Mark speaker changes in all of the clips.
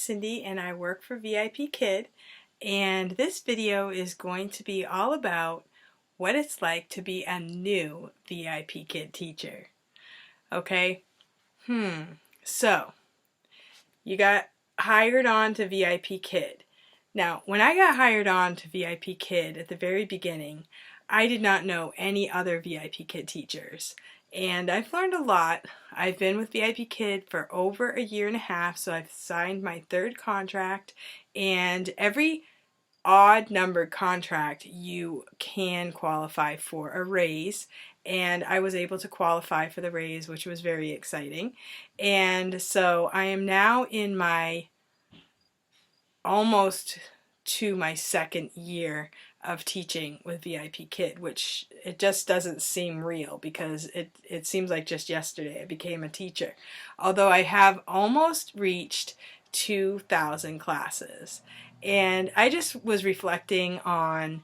Speaker 1: Cindy and I work for VIPKID, and this video is going to be all about what it's like to be a new VIPKID teacher. Okay? So you got hired on to VIPKID. Now, when I got hired on to VIPKID at the very beginning, I did not know any other VIPKID teachers. And I've learned a lot. I've been with VIPKID for over a year and a half, so I've signed my third contract, and every odd numbered contract you can qualify for a raise, and I was able to qualify for the raise, which was very exciting. And so I am now in my almost to my second year of teaching with VIPKID, which it just doesn't seem real because it seems like just yesterday I became a teacher. Although I have almost reached 2,000 classes. And I just was reflecting on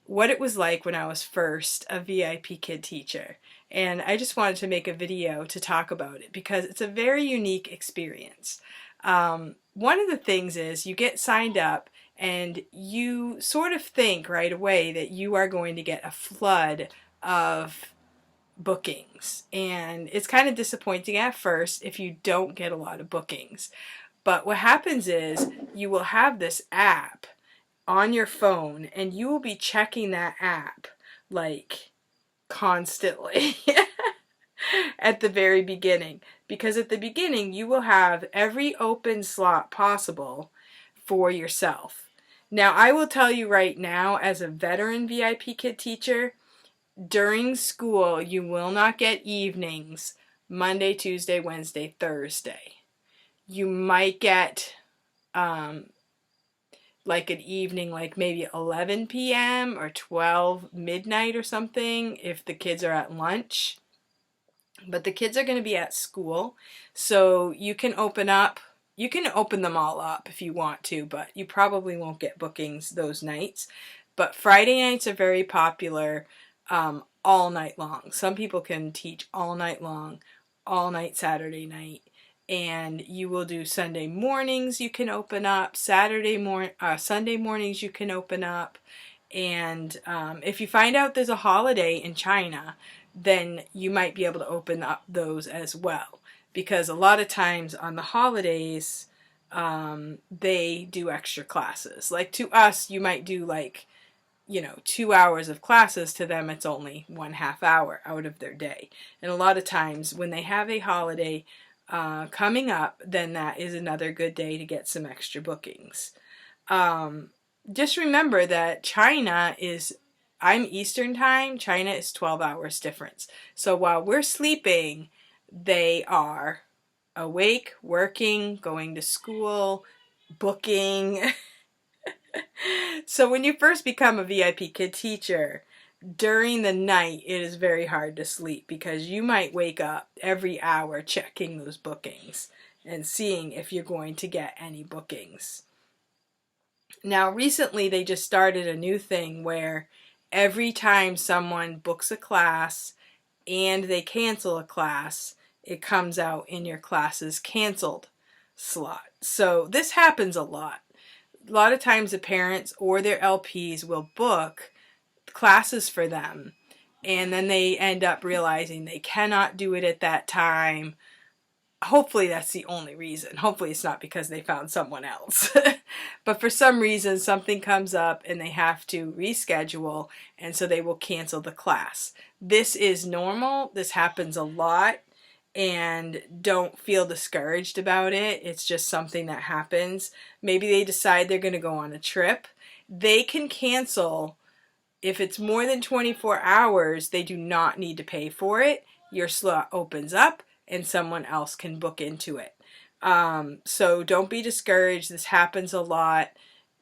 Speaker 1: what it was like when I was first a VIPKID teacher. And I just wanted to make a video to talk about it because it's a very unique experience. One of the things is you get signed up and you sort of think right away that you are going to get a flood of bookings. And it's kind of disappointing at first if you don't get a lot of bookings. But what happens is you will have this app on your phone and you will be checking that app like constantly at the very beginning. Because at the beginning you will have every open slot possible for yourself. Now, I will tell you right now, as a veteran VIPKID teacher, during school you will not get evenings Monday, Tuesday, Wednesday, Thursday. You might get like an evening, like maybe 11 p.m. or 12 midnight or something if the kids are at lunch. But the kids are going to be at school, so you can open them all up if you want to, but you probably won't get bookings those nights. But Friday nights are very popular all night long. Some people can teach all night long, all night Saturday night. And you will do Sunday mornings you can open up, Sunday mornings you can open up. And if you find out there's a holiday in China, then you might be able to open up those as well. Because a lot of times on the holidays, they do extra classes. Like to us, you might do 2 hours of classes. To them, it's only 1/2 hour out of their day. And a lot of times when they have a holiday coming up, then that is another good day to get some extra bookings. Just remember that I'm Eastern time, China is 12 hours difference. So while we're sleeping, they are awake, working, going to school, booking. So when you first become a VIPKID teacher, during the night it is very hard to sleep because you might wake up every hour checking those bookings and seeing if you're going to get any bookings. Now recently they just started a new thing where every time someone books a class and they cancel a class, it comes out in your class's canceled slot. So this happens a lot. A lot of times the parents or their LPs will book classes for them, and then they end up realizing they cannot do it at that time. Hopefully that's the only reason. Hopefully it's not because they found someone else. But for some reason something comes up and they have to reschedule, and so they will cancel the class. This is normal. This happens a lot, and don't feel discouraged about it. It's just something that happens. Maybe they decide they're going to go on a trip. They can cancel. If it's more than 24 hours, they do not need to pay for it. Your slot opens up and someone else can book into it. So don't be discouraged. This happens a lot.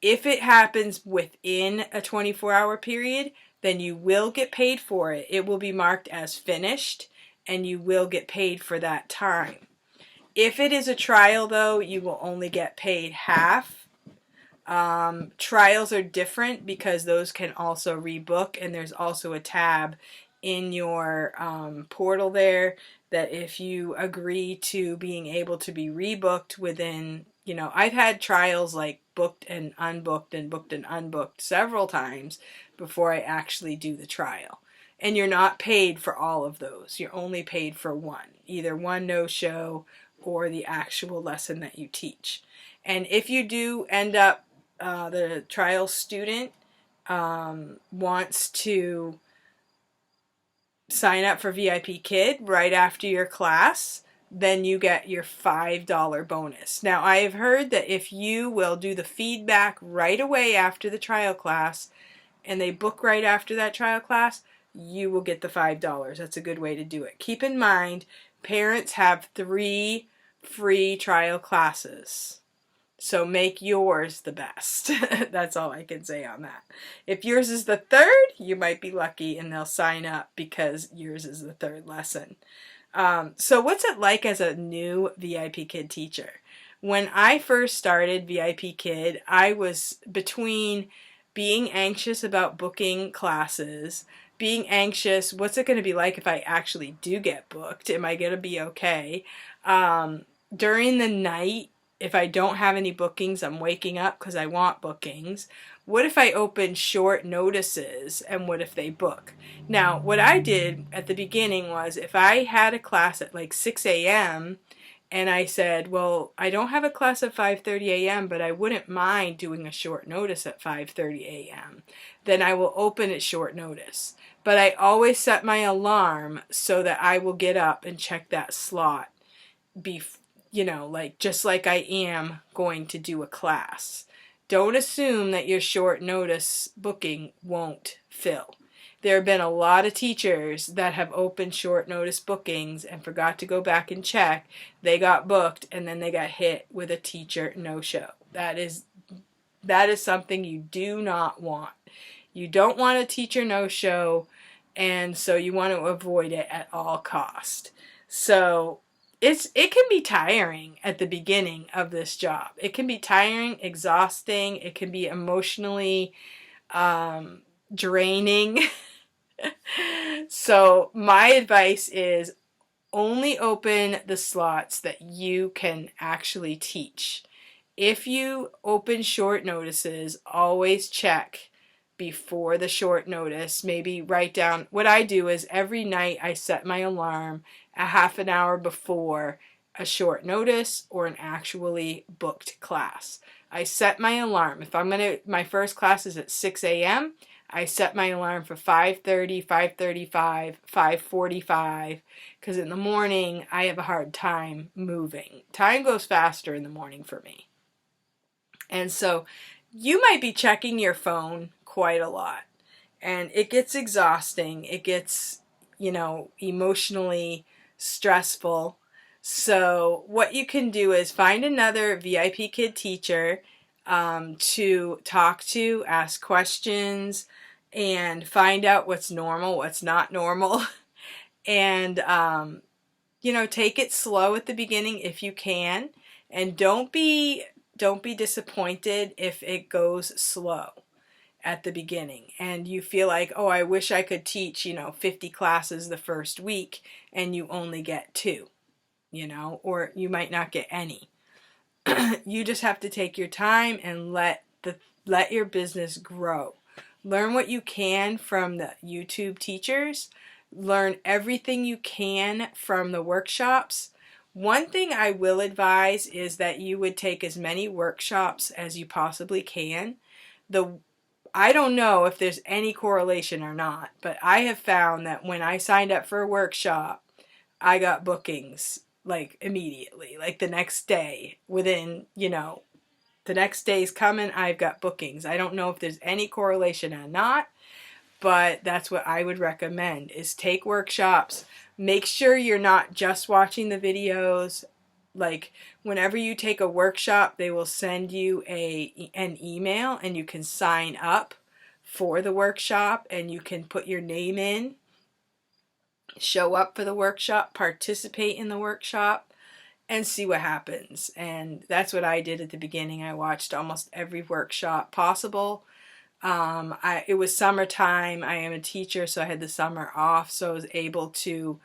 Speaker 1: If it happens within a 24-hour period, then you will get paid for it. It will be marked as finished and you will get paid for that time. If it is a trial though, you will only get paid half. Trials are different because those can also rebook, and there's also a tab in your portal there that if you agree to being able to be rebooked within You know, I've had trials like booked and unbooked and booked and unbooked several times before I actually do the trial. And you're not paid for all of those. You're only paid for one, either one no-show or the actual lesson that you teach. And if you do end up, the trial student wants to sign up for VIPKID right after your class, then you get your $5 bonus. Now, I have heard that if you will do the feedback right away after the trial class, and they book right after that trial class, you will get the $5. That's a good way to do it. Keep in mind, parents have 3 free trial classes. So make yours the best. That's all I can say on that. If yours is the 3rd, you might be lucky and they'll sign up because yours is the 3rd lesson. So what's it like as a new VIPKID teacher? When I first started VIPKID, I was between being anxious about booking classes, being anxious, what's it going to be like if I actually do get booked? Am I going to be okay? During the night, if I don't have any bookings, I'm waking up because I want bookings. What if I open short notices and what if they book? Now, what I did at the beginning was if I had a class at like 6 a.m. and I said, well, I don't have a class at 5:30 a.m., but I wouldn't mind doing a short notice at 5:30 a.m., then I will open at short notice. But I always set my alarm so that I will get up and check that slot you know, like just like I am going to do a class. Don't assume that your short notice booking won't fill. There have been a lot of teachers that have opened short notice bookings and forgot to go back and check. They got booked and then they got hit with a teacher no-show. That is something you do not want. You don't want a teacher no-show, and so you want to avoid it at all cost. So it can be tiring at the beginning of this job. It can be tiring, exhausting. It can be emotionally draining. So my advice is only open the slots that you can actually teach. If you open short notices, always check before the short notice. Maybe write down, what I do is every night I set my alarm a half an hour before a short notice or an actually booked class. I set my alarm. If my first class is at 6 a.m., I set my alarm for 5:30, 5:35, 5:45, because in the morning I have a hard time moving. Time goes faster in the morning for me. And so you might be checking your phone quite a lot, and it gets exhausting. It gets, emotionally stressful. So what you can do is find another VIPKID teacher to talk to, ask questions, and find out what's normal, what's not normal. And, take it slow at the beginning if you can. And don't be disappointed if it goes slow at the beginning and you feel like, oh, I wish I could teach, 50 classes the first week and you only get 2, or you might not get any. You just have to take your time and let your business grow. Learn what you can from the YouTube teachers. Learn everything you can from the workshops. One thing I will advise is that you would take as many workshops as you possibly can. I don't know if there's any correlation or not, but I have found that when I signed up for a workshop, I got bookings like immediately, like the next day. Within, the next day's coming, I've got bookings. I don't know if there's any correlation or not, but that's what I would recommend is take workshops. Make sure you're not just watching the videos. Like whenever you take a workshop, they will send you an email and you can sign up for the workshop and you can put your name in, show up for the workshop, participate in the workshop, and see what happens. And that's what I did at the beginning. I watched almost every workshop possible. It was summertime. I am a teacher, so I had the summer off, so I was able to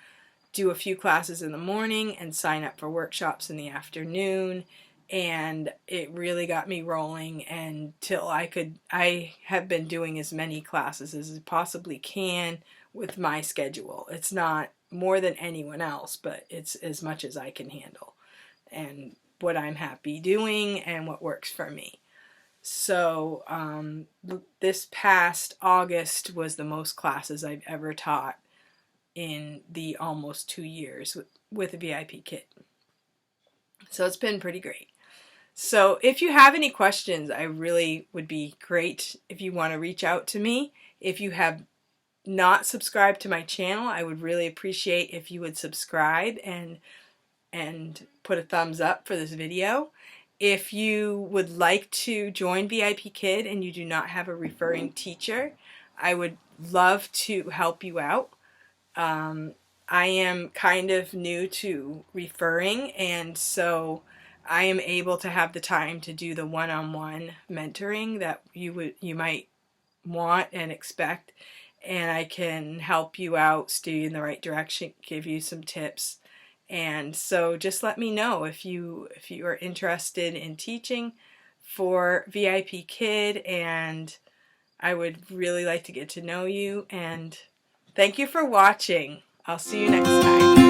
Speaker 1: do a few classes in the morning and sign up for workshops in the afternoon and it really got me rolling until I have been doing as many classes as I possibly can with my schedule. It's not more than anyone else, but it's as much as I can handle and what I'm happy doing and what works for me. So this past August was the most classes I've ever taught in the almost 2 years with a VIPKID. So it's been pretty great. So if you have any questions, I really would be great if you want to reach out to me. If you have not subscribed to my channel, I would really appreciate if you would subscribe and put a thumbs up for this video. If you would like to join VIPKID and you do not have a referring teacher, I would love to help you out. I am kind of new to referring, and so I am able to have the time to do the one-on-one mentoring that you might want and expect, and I can help you out, steer you in the right direction, give you some tips. And so just let me know if you are interested in teaching for VIPKID, and I would really like to get to know you. And thank you for watching. I'll see you next time.